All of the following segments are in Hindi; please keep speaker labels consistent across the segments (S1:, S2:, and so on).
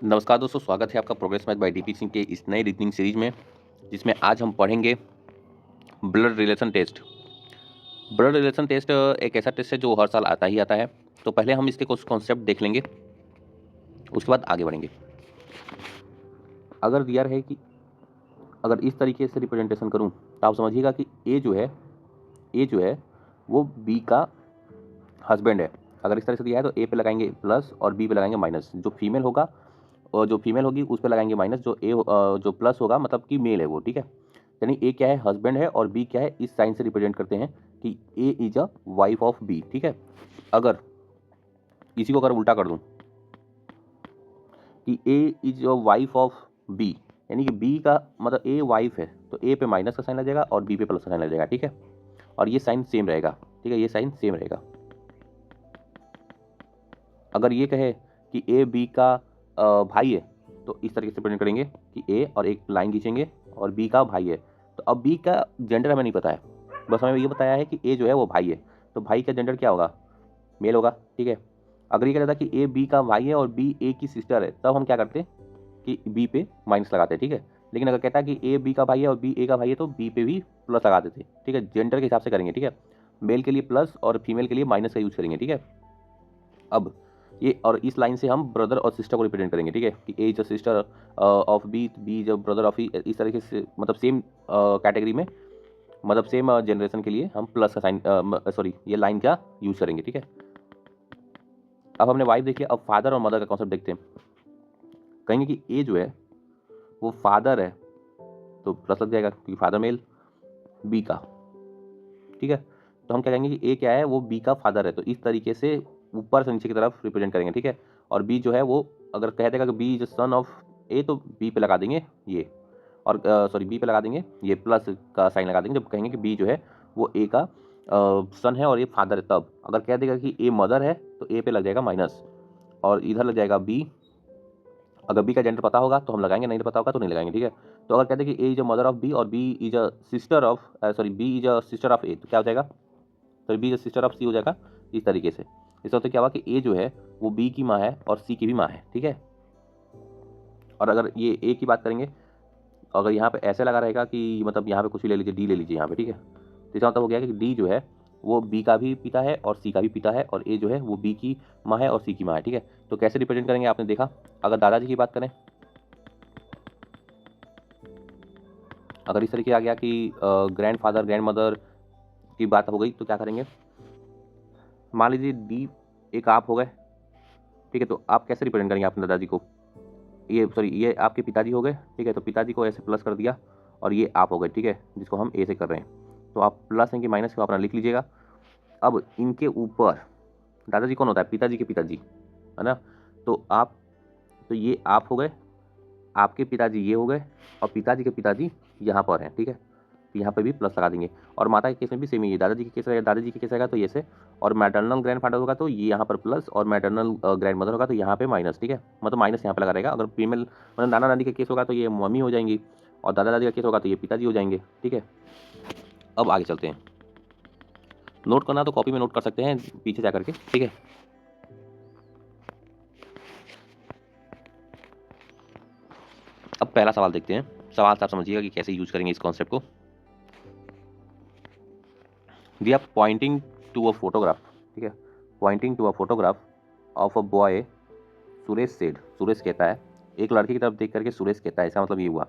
S1: नमस्कार दोस्तों, स्वागत है आपका progress math bye DP Singh के इस नए रीजनिंग सीरीज में, जिसमें आज हम पढ़ेंगे blood relation test. Blood relation test एक ऐसा टेस्ट है जो हर साल आता ही आता है। तो पहले हम इसके कुछ कॉन्सेप्ट देख लेंगे, उसके बाद आगे बढ़ेंगे। अगर दिया रहे कि अगर इस तरीके से रिप्रेजेंटेशन करूं तो आप समझिएगा कि ए जो है वो बी का हस्बैंड है। अगर इस तरह से दिया है तो ए पे लगाएंगे प्लस और बी पे लगाएंगे माइनस। जो फीमेल होगा और जो फीमेल होगी उस पे लगाएंगे माइनस, जो प्लस होगा मतलब कि मेल है वो, ठीक है। यानी ए क्या है, हस्बैंड है, और बी क्या है, इस साइन से रिप्रेजेंट करते हैं कि A is a wife of B, ठीक है। अगर इसी को अगर उल्टा कर दूं कि A is a wife of B, यानी कि बी का मतलब ए वाइफ है, तो ए पे माइनस का साइन लग जाएगा और बी पे प्लस का साइन लग जाएगा, ठीक है। और ये साइन सेम रहेगा, ठीक है, ये साइन सेम रहेगा। अगर ये कहे कि ए बी का भाई है, तो इस तरीके से प्रेजेंट करेंगे कि ए और एक लाइन खींचेंगे और बी का भाई है। तो अब बी का जेंडर हमें नहीं पता है, बस हमें ये बताया है कि ए जो है वो भाई है, तो भाई का जेंडर क्या होगा, मेल होगा, ठीक है। अगर ये कहता कि ए बी का भाई है और बी ए की सिस्टर है, तब हम क्या करते कि बी पे माइनस लगाते, ठीक है। लेकिन अगर कहता है कि ए बी का भाई है और बी ए का भाई है, तो बी पे भी प्लस लगा देते, ठीक है। जेंडर के हिसाब से करेंगे, ठीक है। मेल के लिए प्लस और फीमेल के लिए माइनस का यूज करेंगे, ठीक है। अब ये और इस लाइन से हम ब्रदर और सिस्टर को रिप्रेजेंट करेंगे, ठीक है, कि A is a sister of B, B is a brother of E. इस तरीके से मतलब सेम कैटेगरी में, मतलब सेम जनरेशन के लिए हम प्लस का साइन, सॉरी, ये लाइन का यूज करेंगे, ठीक है। अब हमने वाइफ देखी, अब फादर और मदर का कॉन्सेप्ट देखते हैं। कहेंगे कि ए जो है वो फादर है, तो प्लस लग जाएगा क्योंकि फादर मेल बी का, ठीक है। तो हम क्या कहेंगे कि ए क्या है, वो बी का फादर है, तो इस तरीके से ऊपर से नीचे की तरफ रिप्रेजेंट करेंगे, ठीक है। और बी जो है वो अगर कह देगा कि B is son of A, तो बी पे लगा देंगे ये, और सॉरी बी पे लगा देंगे ये प्लस का साइन लगा देंगे जब कहेंगे कि बी जो है वो ए का सन है और ये फादर है। तब अगर कह देगा कि ए मदर है, तो ए पे लग जाएगा माइनस और इधर लग जाएगा बी। अगर बी का जेंडर पता होगा तो हम लगाएंगे, नहीं पता होगा तो नहीं लगाएंगे, ठीक है। तो अगर कहते हैं कि A is a mother of B और B is a sister of, sorry B is a sister of A, तो क्या हो जाएगा, तो B is a sister of C हो जाएगा। इस तरीके से इसका मतलब क्या हुआ कि ए जो है वो बी की माँ है और सी की भी माँ है, ठीक है। और अगर ये ए की बात करेंगे, अगर यहाँ पे ऐसे लगा रहेगा कि मतलब यहाँ पे कुछ भी ले लीजिए, डी ले लीजिए यहाँ पे, ठीक है। तो इसका मतलब हो गया कि डी जो है वो बी का भी पिता है और सी का भी पिता है, और ए जो है वो बी की माँ है और सी की माँ है, ठीक है। तो कैसे रिप्रेजेंट करेंगे आपने देखा। अगर दादाजी की बात करें, अगर इस तरीके आ गया कि ग्रैंड फादर ग्रैंड मदर की बात हो गई, तो क्या करेंगे, मान लीजिए डी एक आप हो गए, ठीक है। तो आप कैसे रिप्रेजेंट करेंगे अपने दादाजी को, ये सॉरी ये आपके पिताजी हो गए, ठीक है। तो पिताजी को ऐसे प्लस कर दिया और ये आप हो गए, ठीक है, जिसको हम ए से कर रहे हैं। तो आप प्लस हैं कि माइनस को अपना लिख लीजिएगा। अब इनके ऊपर दादाजी कौन होता है, पिताजी के पिताजी, है ना। तो आप, तो ये आप हो गए, आपके पिताजी ये हो गए, और पिताजी के पिताजी यहाँ पर हैं, ठीक है। तो यहाँ पे भी प्लस लगा देंगे। और माता के केस में भी सेम ही है, दादाजी के केस रहेगा, दादाजी के केस रहेगा तो ये से, और मैटरनल ग्रैंड फादर होगा तो ये यहाँ पर प्लस, और मैटरनल ग्रैंड मदर होगा तो यहाँ पे माइनस, ठीक है। मतलब माइनस यहाँ पे लगा रहेगा। अगर फीमेल मतलब नाना नानी का केस होगा तो ये मम्मी हो जाएंगी, और दादा दादी का केस होगा तो ये पिताजी हो जाएंगे, ठीक है। अब आगे चलते हैं। नोट करना तो कॉपी में नोट कर सकते हैं पीछे जा करके, ठीक है। अब पहला सवाल देखते हैं। सवाल से आप समझिएगा कि कैसे यूज करेंगे इस कॉन्सेप्ट को। We are pointing to a photograph, ठीक है, pointing to a photograph of a boy. Suresh said, Suresh कहता है, एक लड़के की तरफ देख करके सुरेश कहता है, इसका मतलब ये हुआ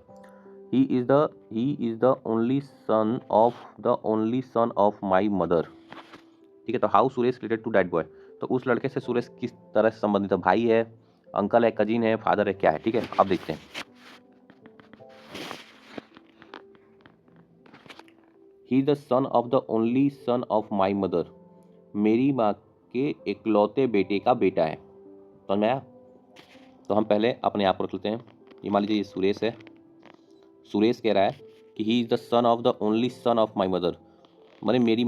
S1: he is the only son of my mother, ठीक है। तो how Suresh related to that boy, तो उस लड़के से सुरेश किस तरह से संबंधित है, भाई है, अंकल है, कजिन है, फादर है, क्या है, ठीक है। अब देखते हैं। ही is the son of the only son of my mother, मेरी माँ के इकलौते बेटे का बेटा है। समझ में आया। तो हम पहले अपने आप को रख लेते हैं। ये मान लीजिए ये सुरेश है, सुरेश कह रहा है कि ही is the son of the only son of my mother, माने मेरी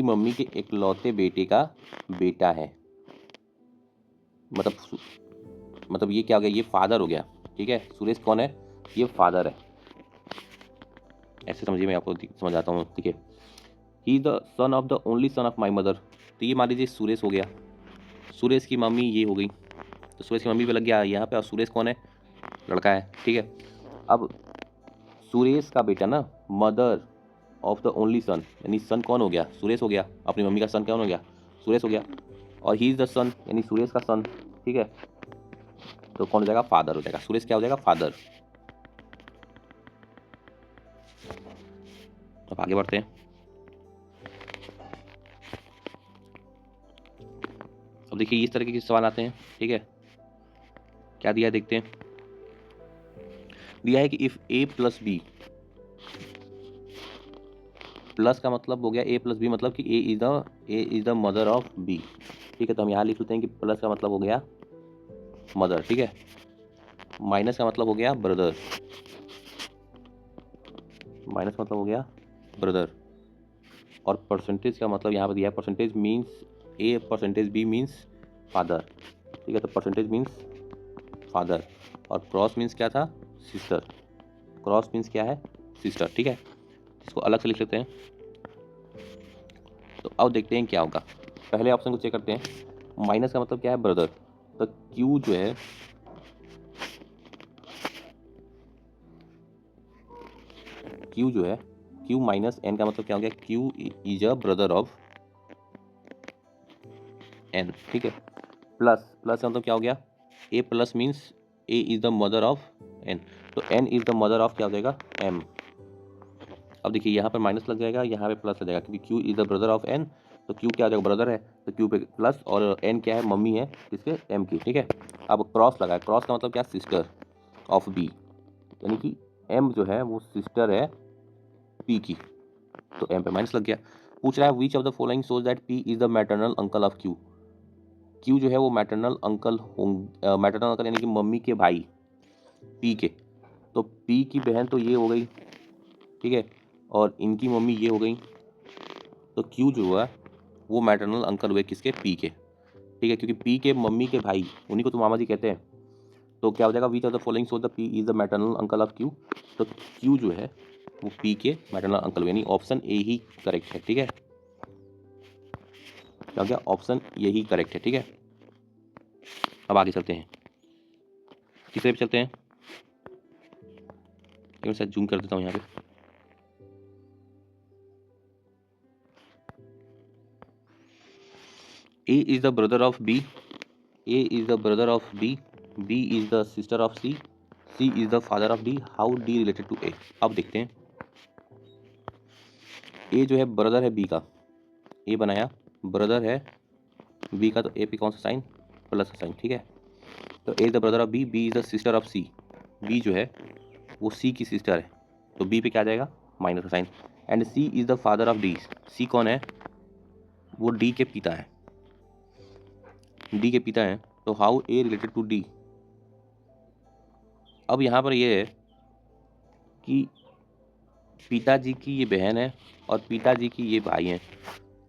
S1: मम्मी के इकलौते बेटे का बेटा है। मतलब ये क्या हो गया, ये फादर हो गया, ठीक है। सुरेश कौन है, ये फादर है, ऐसे समझिए, मैं आपको समझाता हूँ। ठीक है, he the son of the only son of my mother. तो ये मान लीजिए सुरेश हो गया, सुरेश की मम्मी ये हो गई, तो सुरेश की मम्मी पे लग गया यहाँ पे, और सुरेश कौन है, लड़का है। ठीक है, अब सुरेश का बेटा ना, मदर ऑफ द ओनली सन, यानी सन कौन हो गया, सुरेश हो गया, अपनी मम्मी का सन कौन हो गया, सुरेश हो गया, और ही इज द सन यानी सुरेश का सन। ठीक है, तो कौन हो जाएगा, फादर हो जाएगा, सुरेश क्या हो जाएगा, फादर। अब आगे बढ़ते हैं। अब देखिए इस तरीके के सवाल आते हैं। ठीक है, क्या दिया है देखते हैं। दिया है कि if A plus B, plus का मतलब हो गया ए प्लस बी, मतलब कि A is the mother of B. ठीक है, तो हम यहाँ लिख लेते हैं कि प्लस का मतलब हो गया मदर। ठीक है, माइनस का मतलब हो गया ब्रदर, माइनस मतलब हो गया ब्रदर, और परसेंटेज का मतलब यहाँ पर दिया है, परसेंटेज मीन्स ए, परसेंटेज बी मीन्स फादर। ठीक है, तो परसेंटेज मीन्स फादर, और क्रॉस मीन्स क्या था, सिस्टर, क्रॉस मीन्स क्या है, सिस्टर। ठीक है, इसको अलग से लिख लेते हैं। तो अब देखते हैं क्या होगा। पहले ऑप्शन को चेक करते हैं। माइनस का मतलब क्या है, ब्रदर, तो क्यू जो है, क्यू जो है, क्यू माइनस एन का मतलब क्या हो गया, Q is a brother of N. ठीक है, प्लस, प्लस का मतलब क्या हो गया, A plus means A is the mother of N, तो N is the mother of क्या हो जाएगा, एम। अब देखिए यहाँ पर माइनस लग जाएगा, यहाँ पे प्लस लग जाएगा, क्योंकि Q is the brother of N, तो क्यू क्या हो जाएगा, ब्रदर है, तो क्यू पे प्लस, और एन क्या है, मम्मी है किसके, एम की। ठीक है, अब क्रॉस लगा है, क्रॉस का मतलब क्या, सिस्टर ऑफ बी, यानी कि एम जो है वो सिस्टर है पी की, तो एम पे माइनस लग गया। पूछ रहा है विच of the following shows that P is the maternal uncle of Q, Q जो है वो मैटरनल अंकल होंगे, मैटरनल अंकल यानी कि मम्मी के भाई पी के, तो पी की बहन तो ये हो गई। ठीक है, और इनकी मम्मी ये हो गई, तो क्यू जो हुआ वो मैटरनल अंकल हुए किसके, पी के। ठीक है, क्योंकि पी के मम्मी के भाई उन्हीं को तो मामा जी कहते हैं, तो क्या हो जाएगा, विच of the following shows the P is the maternal uncle of Q, तो क्यू जो है वो पी के मैटरनल अंकल, यानी ऑप्शन ए ही करेक्ट है। ठीक है, क्या हो गया, ऑप्शन यही करेक्ट है। ठीक है, अब आगे चलते हैं, तीसरे पे चलते हैं। मैं शायद जूम कर देता हूँ यहाँ पे। A is the brother of B, A is the brother of B, B is the sister of C, C is the father of D, how D related to A। अब देखते हैं, A जो है ब्रदर है B का, A बनाया, ब्रदर है B का, तो A पे कौन सा साइन, प्लस का साइन। ठीक है, तो A is the brother of B, B is the sister of C, B जो है वो C की सिस्टर है, तो B पे क्या आ जाएगा, माइनस का sign, and C is the father of D, C कौन है, वो D के पिता है, D के पिता हैं, तो how A related to D। अब यहाँ पर ये है कि पिताजी की ये बहन है और पिताजी की ये भाई हैं।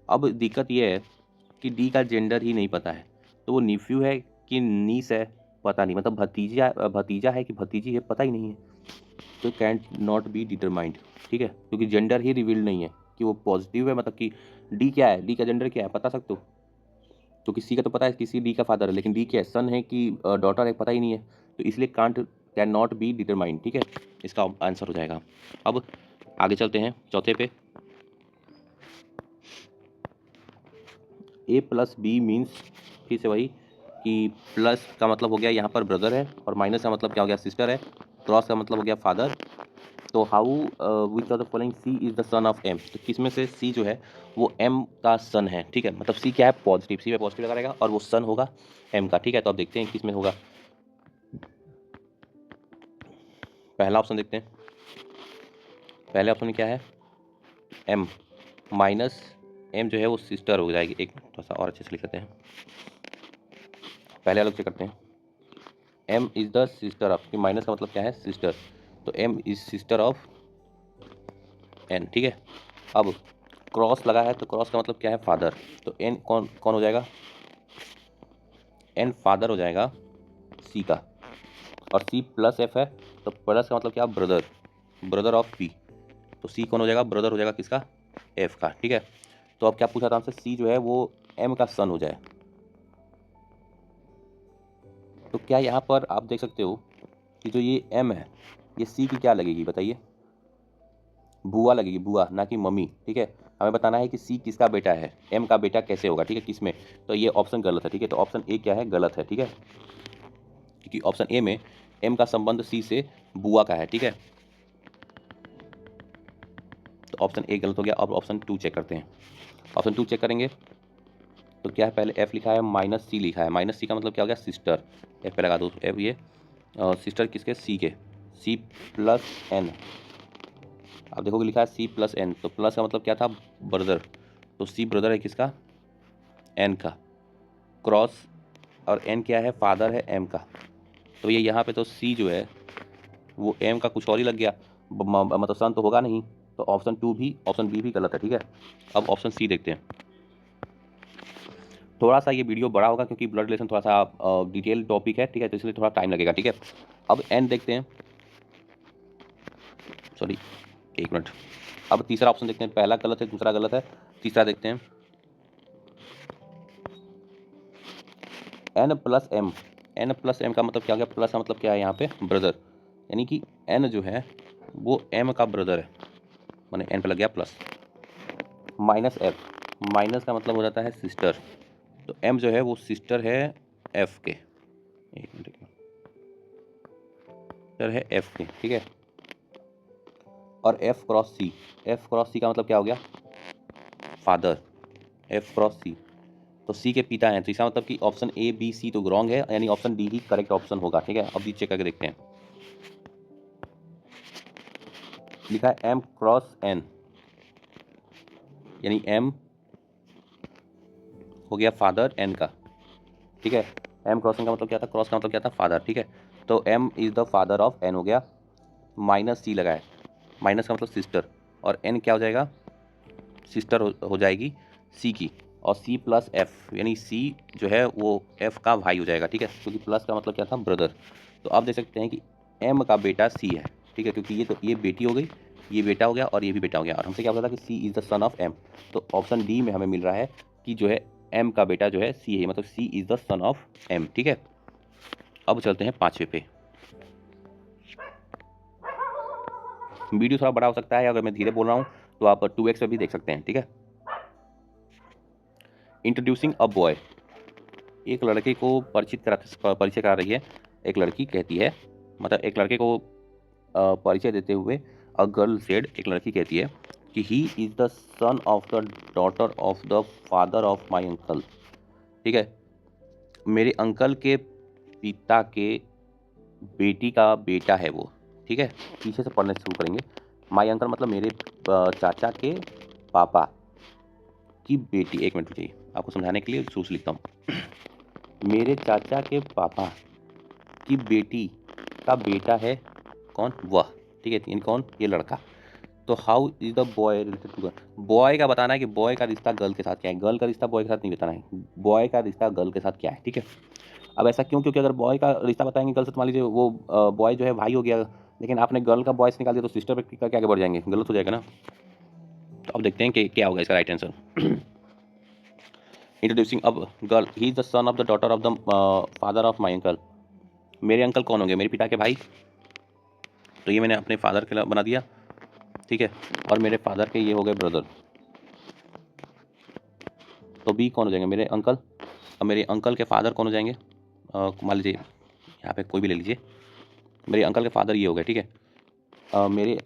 S1: अब दिक्कत ये है कि डी का जेंडर ही नहीं पता है, तो वो निफ्यू है कि नीस है, पता नहीं, मतलब भतीजा, भतीजा है कि भतीजी है, पता ही नहीं है, तो कैन नॉट बी डिटरमाइंड। ठीक है, क्योंकि जेंडर ही रिवील्ड नहीं है कि वो पॉजिटिव है, मतलब कि डी क्या है, डी का जेंडर क्या है, बता सकते हो, तो किसी का तो पता है, किसी डी का फादर है, लेकिन डी क्या है, सन है कि डॉटर है, पता ही नहीं है, तो इसलिए कैन नॉट बी डिटरमाइंड। ठीक है, इसका आंसर हो जाएगा। अब आगे चलते हैं चौथे पे। ए प्लस बी मीन्स, फिर से वही कि प्लस का मतलब हो गया यहाँ पर ब्रदर है, और माइनस का मतलब क्या हो गया, सिस्टर है, क्रॉस का मतलब हो गया फादर, तो how which of the following C is the son of M, तो किसमें से सी जो है वो एम का सन है। ठीक है, मतलब सी क्या है, पॉजिटिव, सी पे पॉजिटिव लगा रहेगा, और वो सन होगा एम का। ठीक है, तो अब देखते हैं किसमें होगा। पहला ऑप्शन देखते हैं, पहले ऑप्शन में क्या है, एम माइनस एम जो है वो सिस्टर हो जाएगी, एक थोड़ा सा और अच्छे से लिख लेते हैं, पहले अलग से करते हैं। M is the sister of, minus का मतलब क्या है, सिस्टर, तो M is sister of N. ठीक है, अब क्रॉस लगा है, तो क्रॉस का मतलब क्या है, फादर, तो एन कौन कौन हो जाएगा, एन फादर हो जाएगा सी का, और सी प्लस एफ है, तो प्लस का मतलब क्या, ब्रदर, ब्रदर ऑफ पी, तो सी कौन हो जाएगा, ब्रदर हो जाएगा किसका, एफ का, ठीक है। तो अब क्या पूछा था हमसे, सी जो है वो एम का सन हो जाए। तो क्या यहाँ पर आप देख सकते हो कि जो ये एम है ये सी की क्या लगेगी बताइए, बुआ लगेगी, बुआ, ना कि मम्मी, ठीक है। हमें बताना है कि सी किसका बेटा है, एम का बेटा कैसे होगा, ठीक है, किस में। तो ये ऑप्शन गलत है, ठीक है। तो ऑप्शन ए क्या है, गलत है, ठीक है, क्योंकि ऑप्शन ए में एम का संबंध सी से बुआ का है, ठीक है। तो ऑप्शन ए गलत हो गया। अब ऑप्शन 2 चेक करते हैं। ऑप्शन 2 चेक करेंगे तो क्या है, पहले एफ लिखा है, माइनस सी लिखा है। माइनस सी का मतलब क्या हो गया, सिस्टर। एफ पे लगा दो एफ, ये सिस्टर किसके, सी के, सी प्लस एन। आप देखोगे लिखा है सी प्लस एन, तो प्लस का मतलब क्या था, ब्रदर। तो सी ब्रदर है किसका, एन का, क्रॉस, और एन क्या है, फादर है एम का। तो ये यहाँ पे तो सी जो है वो एम का कुछ और ही लग गया, मतलब सन तो होगा नहीं। तो ऑप्शन 2 भी, ऑप्शन बी भी गलत है, ठीक है। अब ऑप्शन सी देखते हैं। थोड़ा सा ये वीडियो बड़ा होगा क्योंकि ब्लड रिलेशन थोड़ा सा डिटेल टॉपिक है, ठीक है, तो इसलिए थोड़ा टाइम लगेगा, ठीक है। अब एन देखते हैं, सॉरी 1 मिनट। अब तीसरा ऑप्शन देखते हैं, पहला गलत है, दूसरा गलत है, तीसरा देखते हैं। N plus M, N plus M का मतलब क्या हो गया, प्लस का मतलब क्या है यहाँ पे, ब्रदर, यानी कि एन जो है वो एम का ब्रदर है, माने एन पे लग गया प्लस। माइनस एफ, माइनस का मतलब हो जाता है सिस्टर, तो एम जो है वो सिस्टर है एफ के, 1 मिनट, सिस्टर है एफ के, ठीक है। और एफ क्रॉस सी, एफ क्रॉस सी का मतलब क्या हो गया, फादर, एफ क्रॉस सी, तो सी के पिता हैं, तो इसका मतलब कि ऑप्शन ए बी सी तो रॉन्ग है, यानी ऑप्शन डी ही करेक्ट ऑप्शन होगा, ठीक है। अब ये चेक करके देखते हैं। लिखा है एम क्रॉस एन, यानी एम हो गया फादर एन का, ठीक है। एम क्रॉसिंग का मतलब क्या था, क्रॉस का मतलब क्या था, फादर, ठीक है। तो M is the father of N हो गया, माइनस सी लगाए, माइनस का मतलब सिस्टर, और एन क्या हो जाएगा, सिस्टर हो जाएगी सी की, और सी प्लस एफ, यानी सी जो है वो एफ का भाई हो जाएगा, ठीक है, क्योंकि प्लस का मतलब क्या था, ब्रदर। तो आप देख सकते हैं कि एम का बेटा सी है, ठीक है, क्योंकि ये तो ये बेटी हो गई, ये बेटा हो गया, और ये भी बेटा हो गया, और हमसे क्या पता था कि C is the son of M. तो ऑप्शन डी में हमें मिल रहा है कि जो है एम का बेटा जो है सी है, मतलब C is the son of M, ठीक है। अब चलते हैं 5वें पे। वीडियो थोड़ा बड़ा हो सकता है, अगर मैं धीरे बोल रहा हूँ तो आप 2x पे भी देख सकते हैं, ठीक है। इंट्रोड्यूसिंग अ बॉय, एक लड़के को परिचय करा रही है। एक लड़की कहती है, मतलब एक लड़के को परिचय देते हुए अ गर्ल सेड, एक लड़की कहती है कि he is the son of the daughter of the father of my uncle, ठीक है, मेरे अंकल के पिता के बेटी का बेटा है वो, ठीक है। पीछे से पढ़ने शुरू करेंगे। माई अंकल मतलब मेरे चाचा के पापा की बेटी, 1 मिनट रुकिए, आपको समझाने के लिए शुरू से लिखता हूँ। मेरे चाचा के पापा की बेटी का बेटा है कौन, वह, ठीक है, इन कौन, ये लड़का। तो how is the boy related to girl, boy का बताना है कि बॉय का रिश्ता गर्ल के साथ क्या है, गर्ल का रिश्ता बॉय के साथ नहीं बताना है, बॉय का रिश्ता गर्ल के साथ क्या है, ठीक है। अब ऐसा क्यों, क्योंकि अगर बॉय का रिश्ता बताएंगे गर्ल से तो मान लीजिए वो बॉय जो है भाई हो गया, लेकिन आपने गर्ल का बॉय से निकाल दिया तो सिस्टर का क्या बढ़ जाएंगे, गलत हो जाएगा ना। तो अब देखते हैं कि क्या होगा इसका राइट आंसर। इंट्रोड्यूसिंग अब girl, he is the son of the daughter of the father of my uncle, मेरे अंकल कौन होंगे, मेरे पिता के भाई, तो ये मैंने अपने फादर के बना दिया, ठीक है, और मेरे फादर के ये हो गए ब्रदर, तो बी कौन हो जाएंगे, मेरे अंकल, और मेरे अंकल के फादर कौन हो जाएंगे, मान लीजिए यहाँ पे कोई भी ले लीजिए, मेरे अंकल के फादर ये हो गए, ठीक है। मेरे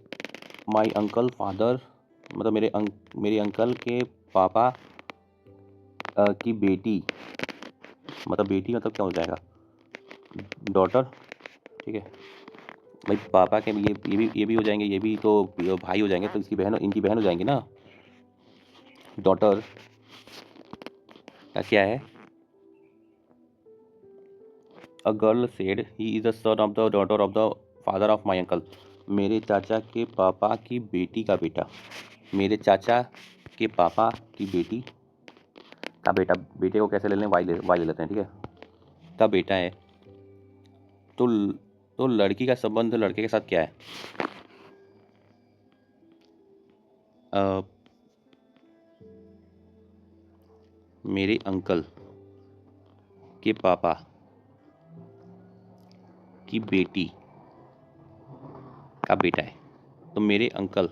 S1: माई अंकल फादर मतलब मेरे अंकल के पापा की बेटी, मतलब बेटी मतलब क्या हो जाएगा, डॉटर, ठीक है। भाई पापा के ये भी हो जाएंगे, ये भी तो भाई हो जाएंगे, तो इसकी बहन, इनकी बहन हो जाएंगी ना। डॉटर का क्या है, a girl said he is the son of the daughter of the father of my uncle, मेरे चाचा के पापा की बेटी का बेटा, मेरे चाचा के पापा की बेटी का बेटा, बेटे को कैसे ले लें, वाई ले लेते हैं, ठीक है, का बेटा है। तो तो लड़की का संबंध लड़के के साथ क्या है, मेरे अंकल के पापा की बेटी का बेटा है। तो मेरे अंकल,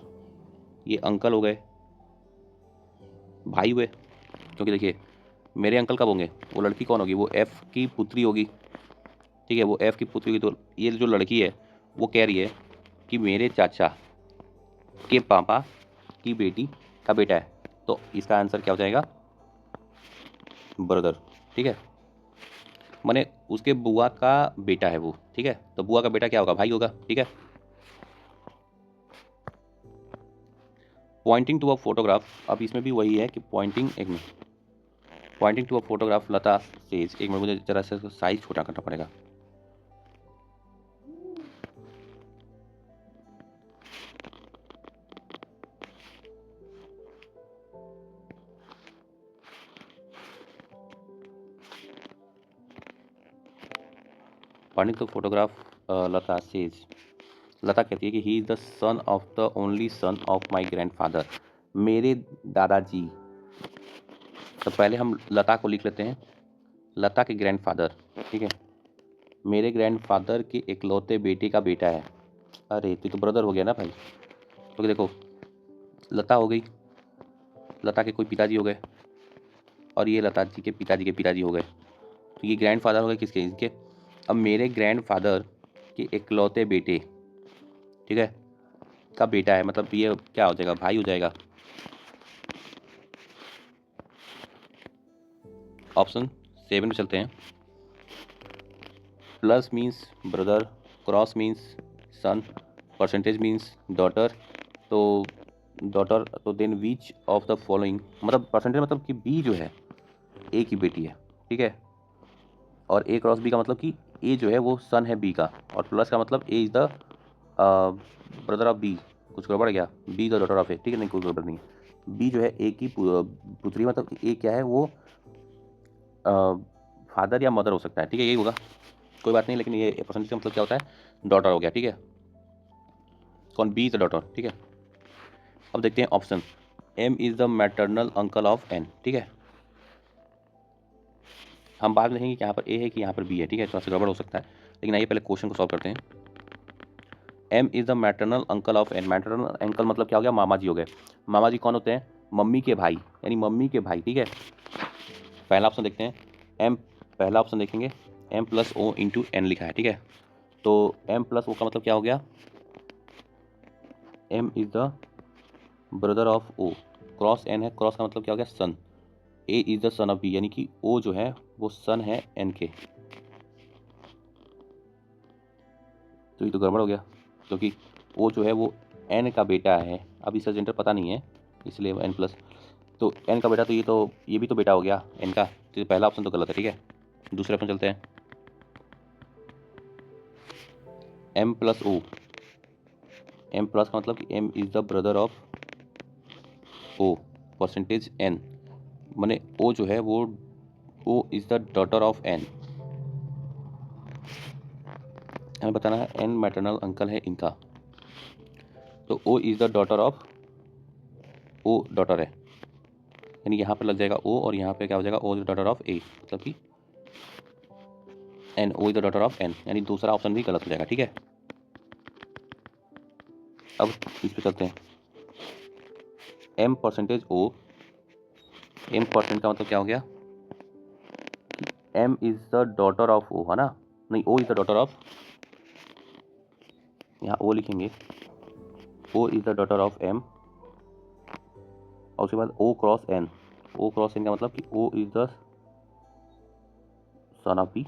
S1: ये अंकल हो गए, भाई हुए, क्योंकि देखिए मेरे अंकल कब होंगे, वो लड़की कौन होगी, वो एफ की पुत्री होगी, ठीक है, वो एफ की पुत्री होगी। तो ये जो लड़की है वो कह रही है कि मेरे चाचा के पापा की बेटी का बेटा है। तो इसका आंसर क्या हो जाएगा, ब्रदर, ठीक है, माने उसके बुआ का बेटा है वो, ठीक है। तो बुआ का बेटा क्या होगा, भाई होगा, ठीक है। पॉइंटिंग टू अ फोटोग्राफ, अब इसमें भी वही है कि पॉइंटिंग, एक minute, pointing to a photograph Lata says, एक मिनट मुझे जरा सा साइज छोटा करना पड़ेगा। Pointing to photograph Lata says, Lata कहती है कि he is the son of the only son of my grandfather, मेरे दादाजी। तो पहले हम लता को लिख लेते हैं, लता के ग्रैंडफादर, ठीक है, मेरे ग्रैंडफादर के इकलौते बेटे का बेटा है। अरे तो ब्रदर हो गया ना भाई, क्योंकि देखो लता हो गई, लता के कोई पिताजी हो गए, और ये लता जी के पिताजी हो गए। तो ये ग्रैंडफादर हो गए किसके, इनके। अब मेरे ग्रैंडफादर के इकलौते बेटे, ठीक है, का बेटा है, मतलब ये क्या हो जाएगा, भाई हो जाएगा। ऑप्शन 7 पे चलते हैं। Plus means brother, cross means son, percentage means daughter. तो डॉटर, तो then which of the following, मतलब परसेंटेज मतलब कि बी जो है ए की बेटी है, ठीक है, और ए क्रॉस बी का मतलब कि ए जो है वो सन है बी का, और प्लस का मतलब A is the brother of B. कुछ गड़बड़ गया, B the daughter of A, ठीक है, नहीं कोई गड़बड़ नहीं है। बी जो है ए की पुत्री, मतलब ए क्या है वो फादर या मदर हो सकता है, ठीक है, यही होगा, कोई बात नहीं। लेकिन ये परसेंटेज का मतलब क्या होता है, डॉटर हो गया, ठीक है, कौन, बी इज द डॉटर, ठीक है। अब देखते हैं option, M is the maternal uncle of N, ठीक है। हम बाद में देखेंगे कि यहाँ पर ए है कि यहाँ पर बी है, ठीक है, थोड़ा सा गड़बड़ हो सकता है, लेकिन आइए पहले क्वेश्चन को सॉल्व करते हैं। M is the maternal uncle of N, maternal uncle मतलब क्या हो गया, मामा जी हो गए। मामा जी कौन होते हैं, मम्मी के भाई, यानी मम्मी के भाई, ठीक है। पहला ऑप्शन देखते हैं, एम, पहला ऑप्शन देखेंगे, M plus O into N लिखा है, ठीक है। तो एम प्लस ओ का मतलब क्या हो गया, M is the brother of O, cross N है, क्रॉस का मतलब क्या हो गया, son, A is the son of B, यानी कि ओ जो है वो सन है एन के। तो ये तो गड़बड़ हो गया, क्योंकि ओ जो है वो एन का बेटा है, अब इसका जेंडर पता नहीं है, इसलिए एन प्लस, तो एन का बेटा, तो ये भी तो बेटा हो गया एन का, तो पहला ऑप्शन तो गलत है, ठीक है। दूसरे ऑप्शन चलते हैं, M plus O, M plus का मतलब कि M is the brother of O, percentage N, माने ओ जो है वो O is the daughter of N, हमें बताना है एन मैटरनल अंकल है इनका। तो O is the daughter of, O daughter है, यानी यहाँ पर लग जाएगा ओ, और यहाँ पे क्या हो जाएगा, O is the daughter of A, मतलब कि N, O is the daughter of N, यानी दूसरा ऑप्शन भी गलत हो जाएगा, ठीक है। अब इस पे चलते हैं, M percentage O, M percent का मतलब क्या हो गया, M is the daughter of O, है ना, नहीं O is the daughter of, यहाँ ओ लिखेंगे, O is the daughter of M, और उसके बाद O cross N, O cross N का मतलब कि O is the son of B.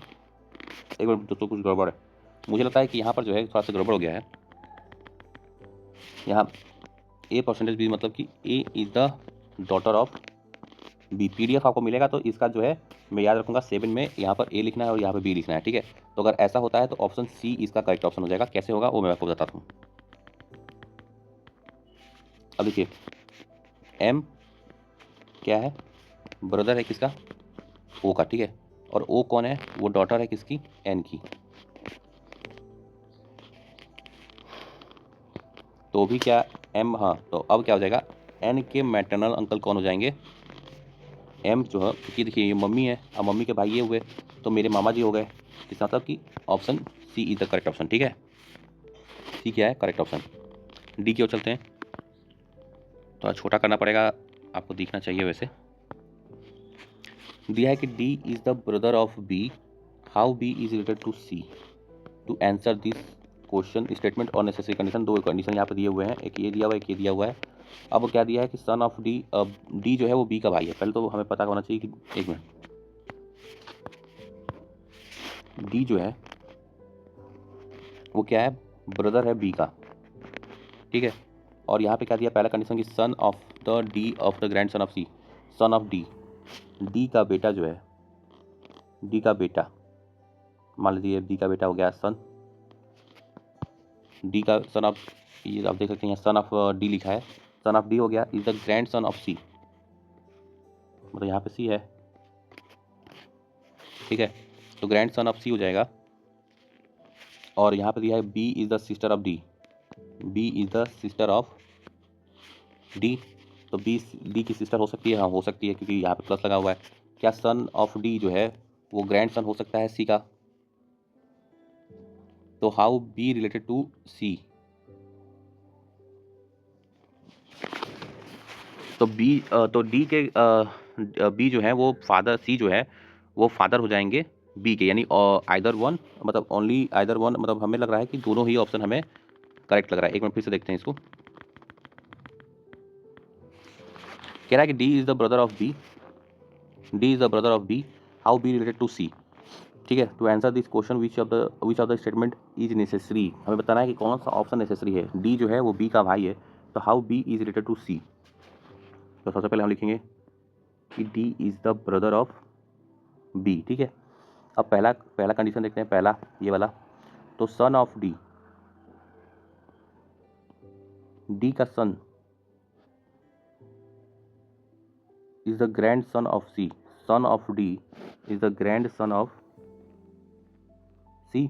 S1: एक बार दोस्तों कुछ गड़बड़ है, मुझे लगता है कि यहाँ पर जो है थोड़ा सा गड़बड़ हो गया है, यहाँ ए परसेंटेज बी मतलब कि A is the daughter of B. PDF आपको मिलेगा तो इसका जो है मैं याद रखूंगा, 7 में यहाँ पर ए लिखना है और यहाँ पर बी लिखना है, ठीक है। तो अगर ऐसा होता है तो ऑप्शन सी इसका करेक्ट ऑप्शन हो जाएगा, कैसे होगा वो मैं आपको बताता हूँ। अब देखिए एम क्या है, ब्रदर है किसका, ओ का, ठीक है, और ओ कौन है, वो डॉटर है किसकी, एन की। तो भी क्या एम, हाँ, तो अब क्या हो जाएगा, एन के मैटरनल अंकल कौन हो जाएंगे? एम जो है, कि देखिए ये मम्मी है, अब मम्मी के भाई ये हुए तो मेरे मामा जी हो गए। इसका मतलब कि option C is the correct option. ठीक है, सी क्या है करेक्ट ऑप्शन। डी की ओर चलते हैं, थोड़ा छोटा करना पड़ेगा, आपको दिखना चाहिए वैसे। दिया है कि D is the brother of B, how B is related to C. To answer this question statement और नेसेसरी कंडीशन, दो कंडीशन यहाँ पे दिए हुए हैं, एक ये दिया हुआ है, एक ये दिया हुआ है। अब क्या दिया है कि सन ऑफ डी, डी जो है वो बी का भाई है। पहले तो हमें पता होना चाहिए कि, एक मिनट, डी जो है वो क्या है, ब्रदर है बी का। ठीक है, और यहाँ पे क्या दिया, पहला कंडीशन कि son of the D of the grandson of C. Son of D, D का बेटा जो है, डी का बेटा, मान लीजिए डी का बेटा हो गया सन, डी का सन ऑफ, ये आप देख सकते हैं सन ऑफ डी लिखा है, सन ऑफ डी हो गया is the grandson of C, मतलब यहाँ पे सी है। ठीक है, तो ग्रैंड सन ऑफ सी हो जाएगा। और यहाँ पे दिया है B is the sister of D, B is the sister of D, तो बी डी की सिस्टर हो सकती है, हाँ हो सकती है क्योंकि यहाँ पे प्लस लगा हुआ है। क्या सन ऑफ डी जो है वो ग्रैंड सन हो सकता है सी का? तो how B related to C, तो बी तो डी के बी जो है वो फादर, सी जो है वो फादर हो जाएंगे बी के, यानी आइदर वन, मतलब ओनली आइदर वन, मतलब हमें लग रहा है कि दोनों ही ऑप्शन हमें करेक्ट लग रहा है। एक मिनट फिर से देखते हैं इसको। कह रहा है कि D is the brother of B, D is the brother of B, how B related to C. ठीक है, to answer this question which of the statement is necessary, हमें बताना है कि कौन सा ऑप्शन नेसेसरी है। डी जो है वो बी का भाई है, तो how B is related to C. तो सबसे पहले हम लिखेंगे कि D is the brother of B. ठीक है, अब पहला पहला कंडीशन देखते हैं, पहला ये वाला, तो सन ऑफ डी, डी का son is the grandson of C, son of D is the grandson of C.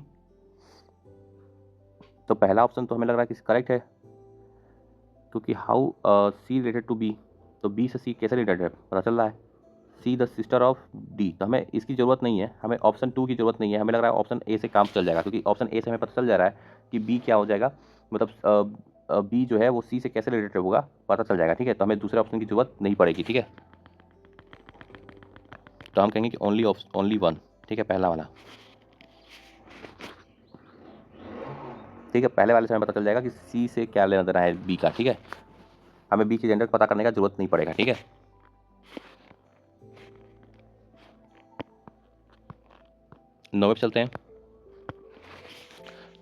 S1: तो पहला ऑप्शन तो हमें लग रहा है कि करेक्ट है, क्योंकि how C related to B, तो बी से सी कैसे रिलेटेड है पता चल रहा है। C the sister of D, तो हमें इसकी ज़रूरत नहीं है, हमें ऑप्शन टू की ज़रूरत नहीं है, हमें लग रहा है ऑप्शन ए से काम चल जाएगा, क्योंकि ऑप्शन ए से हमें पता चल जा रहा है कि बी क्या हो जाएगा, मतलब बी जो है वो सी से कैसे रिलेटेड होगा पता चल जाएगा। ठीक है, तो हमें दूसरे ऑप्शन की जरूरत नहीं पड़ेगी। ठीक है, तो हम कहेंगे कि ओनली वन। ठीक है, पहला वाला। ठीक है, पहले वाले से हमें पता चल जाएगा कि सी से क्या लेना देना है बी का। ठीक है, हमें बी के जेंडर पता करने का जरूरत नहीं पड़ेगा। ठीक है, नौवे पे चलते हैं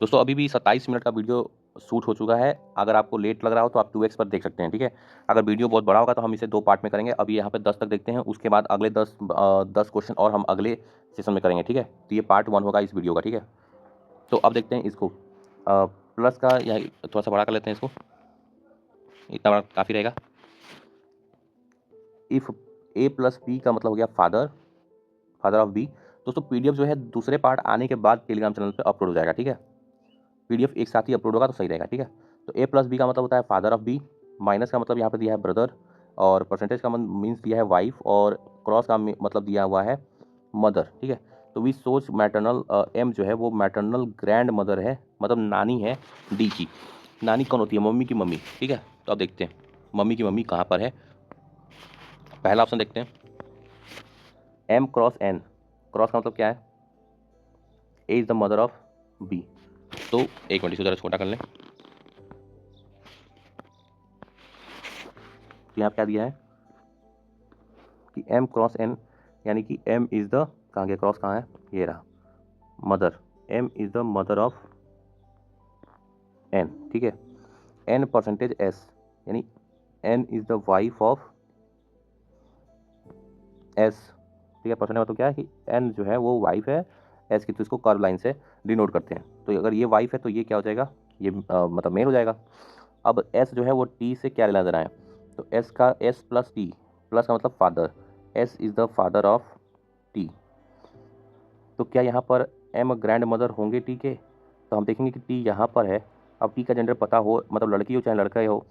S1: दोस्तों। अभी भी 27 मिनट का वीडियो शूट हो चुका है, अगर आपको लेट लग रहा हो तो आप 2x पर देख सकते हैं। ठीक है, अगर वीडियो बहुत बड़ा होगा तो हम इसे 2 पार्ट में करेंगे। अभी यहाँ पे 10 तक देखते हैं, उसके बाद अगले 10 क्वेश्चन और हम अगले सेशन में करेंगे। ठीक है, तो ये पार्ट 1 होगा इस वीडियो का। ठीक है, तो अब देखते हैं इसको, प्लस का या थोड़ा सा बड़ा कर लेते हैं इसको, इतना बड़ा काफ़ी रहेगा। इफ़ ए प्लस बी का मतलब हो गया फादर, फादर ऑफ बी। दोस्तों पीडीएफ जो है दूसरे पार्ट आने के बाद टेलीग्राम चैनल पे अपलोड हो जाएगा। ठीक है, पीडीएफ एक साथ ही अपलोड होगा तो सही रहेगा। ठीक है, तो ए प्लस बी का मतलब होता है फादर ऑफ बी, माइनस का मतलब यहाँ पे दिया है ब्रदर, और परसेंटेज का मीन्स दिया है वाइफ, और क्रॉस का मतलब दिया हुआ है मदर। ठीक है, तो वी सोच मैटरनल, एम जो है वो मैटरनल ग्रैंड मदर है, मतलब नानी है डी की। नानी कौन होती है? मम्मी की मम्मी। ठीक है, तो अब देखते हैं मम्मी की मम्मी कहाँ पर है। पहला ऑप्शन देखते हैं, एम क्रॉस एन, क्रॉस का मतलब क्या है? A is the mother of B. तो एक मिनट इसको जरा छोटा कर लें, तो यहाँ क्या दिया है कि एम क्रॉस एन, यानी कि एम इज द, कहाँ गया क्रॉस, कहाँ है, ये रहा mother, M is the mother of N. ठीक है, एन परसेंटेज एस, यानी N is the wife of S. ठीक है, परसेंटेज मतलब क्या है कि एन जो है वो वाइफ है एस की, तो इसको कर्व लाइन से डिनोट करते हैं। तो अगर ये वाइफ है तो ये क्या हो जाएगा, ये मतलब मेल हो जाएगा। अब एस जो है वो टी से क्या लेना देना है, तो एस का एस प्लस टी, प्लस का मतलब father, S is the father of T. तो क्या यहाँ पर एम ग्रैंड मदर होंगे टी के? तो हम देखेंगे कि टी यहाँ पर है। अब टी का जेंडर पता हो, मतलब लड़की हो चाहे लड़का हो,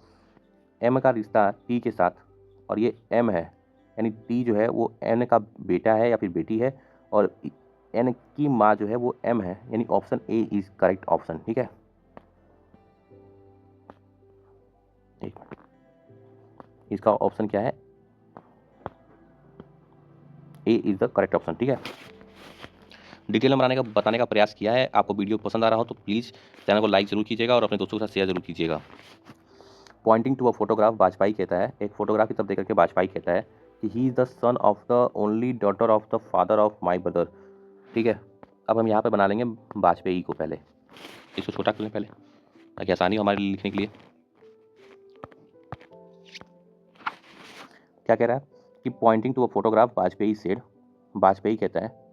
S1: एम का रिश्ता टी के साथ, और ये एम है, यानी टी जो है वो एन का बेटा है या फिर बेटी है, और एन की माँ जो है वो एम है, यानी option A is correct option. ठीक है, एक मिनट, इसका ऑप्शन क्या है, A is the correct option. ठीक है, डिटेल में बताने का प्रयास किया है। आपको वीडियो पसंद आ रहा हो तो प्लीज़ चैनल को लाइक जरूर कीजिएगा और अपने दोस्तों के साथ शेयर जरूर कीजिएगा। Pointing to a photograph, Vajpayee कहता है, एक फोटोग्राफ की तरफ देख करके वाजपेयी कहता है कि he is the son of the only daughter of the father of my brother. ठीक है, अब हम यहाँ पे बना लेंगे वाजपेयी को, पहले इसको छोटा कर लें पहले ताकि आसानी हो हमारे लिए लिखने के लिए। क्या कह रहा है कि pointing to a photograph Vajpayee said, Vajpayee कहता है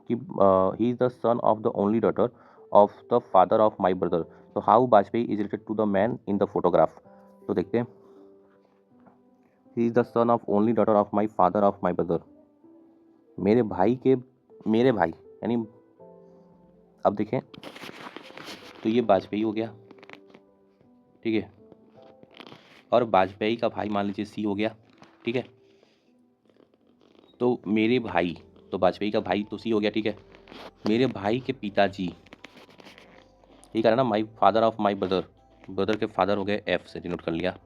S1: कि he is the son of the only daughter of the father of my brother. तो how Vajpayee is related to the man in the photograph. तो देखते हैं, he is the son of only daughter of my father of my brother, मेरे भाई यानी, अब देखें तो ये वाजपेयी हो गया। ठीक है, और वाजपेयी का भाई मान लीजिए सी हो गया। ठीक है, तो मेरे भाई, तो वाजपेयी का भाई तो सी हो गया। ठीक है, मेरे भाई के पिताजी, ठीक है ना, माई father of my brother, brother के फादर हो गए एफ से डिनोट कर लिया।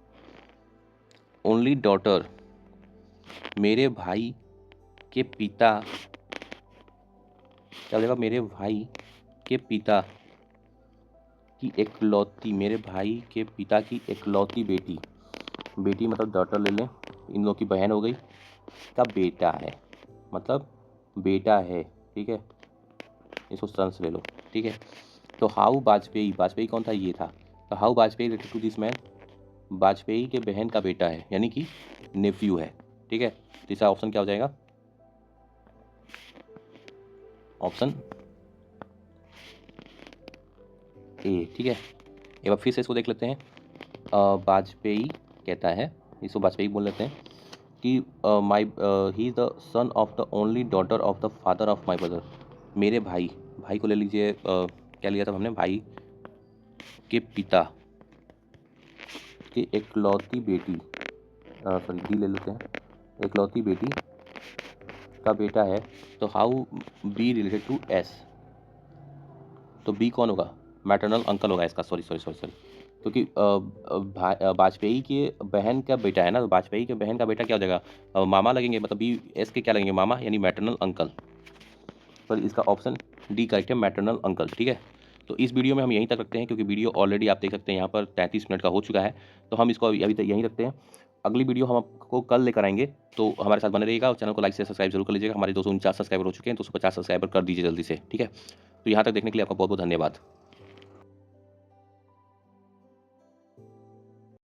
S1: ओनली डॉटर, मेरे भाई के पिता, क्या बोलेगा, मेरे भाई के पिता की एकलौती, मेरे भाई के पिता की एकलौती बेटी, बेटी मतलब डॉटर ले लें, इन लोगों की बहन हो गई, का बेटा है, मतलब बेटा है। ठीक है, इसको सन्स ले लो। ठीक है, तो हाउ वाजपेयी, वाजपेयी कौन था, ये था, तो how Vajpayee related to this man, Vajpayee के बहन का बेटा है, यानी कि नेफ्यू है। ठीक है, तीसरा ऑप्शन क्या हो जाएगा, ऑप्शन ए। ठीक है, एक बार फिर से इसको देख लेते हैं। वाजपेयी कहता है, इसको वाजपेयी बोल लेते हैं कि my he is the son of the only daughter of the father of my brother, मेरे भाई, भाई को ले लीजिए, क्या लिया था हमने, भाई के पिता की एकलौती बेटी, सॉरी डी ले लेते हैं, एकलौती बेटी का बेटा है। तो how B related to S, तो बी कौन होगा, मैटरनल अंकल होगा इसका, सॉरी सॉरी सॉरी सॉरी, क्योंकि वाजपेयी के बहन का बेटा है ना, तो वाजपेयी के बहन का बेटा क्या हो जाएगा, मामा लगेंगे, मतलब बी एस के क्या लगेंगे, मामा, यानी मैटरनल अंकल। पर इसका ऑप्शन डी करेक्ट है, मैटरनल अंकल। ठीक है, तो इस वीडियो में हम यहीं तक रखते हैं, क्योंकि वीडियो ऑलरेडी आप देख सकते हैं यहाँ पर 33 मिनट का हो चुका है, तो हम इसको अभी तक यहीं रखते हैं। अगली वीडियो हम आपको कल लेकर आएंगे, तो हमारे साथ बने रहिएगा और चैनल को लाइक से सब्सक्राइब जरूर कर लीजिएगा। हमारे 249 सब्सक्राइबर हो चुके हैं, 250 सब्सक्राइबर कर दीजिए जल्दी से। ठीक है, तो यहाँ तक देखने के लिए आपका बहुत बहुत धन्यवाद।